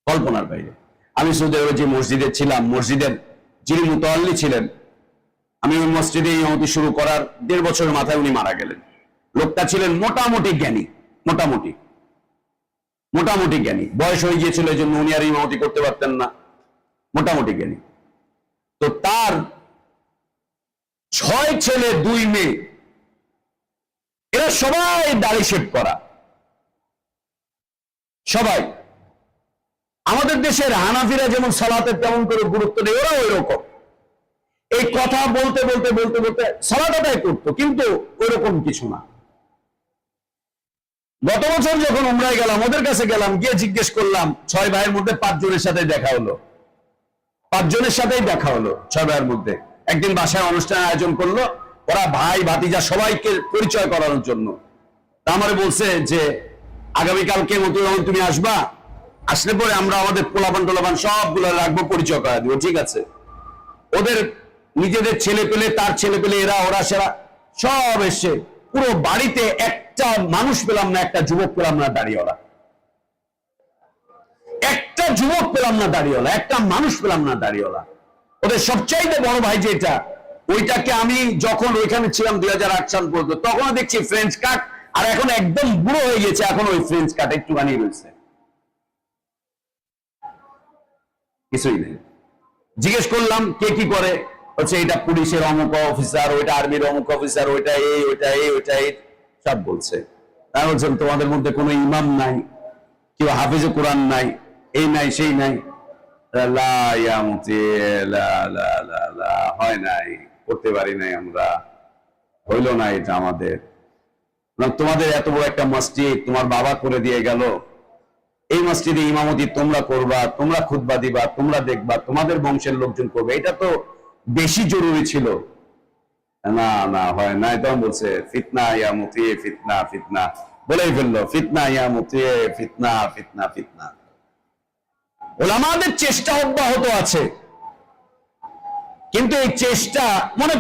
কল্পনার বাইরে। আমি সৌদি আরবে যে মসজিদে ছিলাম, মসজিদের যিনি মুতাল্লি ছিলেন, আমি ওই মসজিদে ইমামতি শুরু করার 1.5 বছরের মাথায় উনি মারা গেলেন। লোকটা ছিলেন মোটামুটি জ্ঞানী, মোটামুটি জ্ঞানী, বয়স হয়ে গিয়েছিল এই জন্য উনি আর ইমামতি করতে পারতেন না, মোটামুটি জ্ঞানী। তো তার 6 ছেলে 2 মেয়ে, এরা সবাই দাড়ি শেভ করা, সবাই। আমাদের দেশের হানাফিরা যেমন সালাতের তেমন করে গুরুত্ব নেই, ওরা ওই রকম। এই কথা বলতে বলতে বলতে বলতে সালাত আদায় করতো, কিন্তু ওই রকম কিছু না। গত বছর যখন উমরায় গেলাম, ওদের কাছে গেলাম, গিয়ে জিজ্ঞেস করলাম, 6 ভাইয়ের মধ্যে 5 জনের সাথে দেখা হলো, 5 জনের সাথেই দেখা হলো 6 ভাইয়ের মধ্যে। একদিন বাসায় অনুষ্ঠান আয়োজন করলো, ওরা ভাই ভাতিজা সবাইকে পরিচয় করানোর জন্য। তা আমারে বলছে যে আগামীকালকে মতো যখন তুমি আসবা, আসলে পরে আমরা আমাদের পোলাপান টোলাপান সবগুলো রাখবো, পরিচয় করা দিব। ঠিক আছে। ওদের নিজেদের ছেলে পেলে, তার ছেলে পেলে, এরা ওরা সেরা সব এসছে। পুরো বাড়িতে একটা মানুষ পেলাম না, একটা যুবক পেলাম না দাঁড়িয়েওয়ালা, একটা যুবক পেলাম না দাঁড়িয়েওয়ালা, একটা মানুষ পেলাম না দাঁড়িয়েওয়ালা। ওদের সবচাইতে বড় ভাই যেটা, ওইটাকে আমি যখন ওইখানে ছিলাম 2008 সাল পর্যন্ত, তখন দেখছি ফ্রেঞ্চ কাট, আর এখন একদম বুড়ো হয়ে গেছে, এখন ওই ফ্রেঞ্চ কাট একটুখানি রয়েছে, কিছুই নেই। জিজ্ঞেস করলাম কে কি করে, হচ্ছে এটা পুলিশের অমুক অফিসার, ওইটা আর্মির অমুক অফিসার, ওইটা এই, ওইটা এই, ওইটা এই, সব বলছে। তারা বলছেন তোমাদের মধ্যে কোনো ইমাম নাই, কেউ হাফিজে কোরআন নাই, এই নাই সেই নাই। হয় নাই, করতে পারি নাই, আমরা হইল না এটা আমাদের। তোমাদের এত বড় একটা মসজিদ তোমার বাবা করে দিয়ে গেল, এই মসজিদে ইমামতি তোমরা করবা, তোমরা খুতবা দিবা, তোমরা দেখবা, তোমাদের বংশের লোকজন করবে, এটা তো বেশি জরুরি ছিল। না না হয় না, তখন বলছে ফিতনা ইয়া মুতিয়ে ফিতনা, ফিতনা বলেই ফেললো, ফিতনা ইয়া মুতিয়ে ফিতনা, ফিতনা ফিতনা। ওলামাদের চেষ্টা অব্যাহত আছে, কিন্তু এই চেষ্টা মনে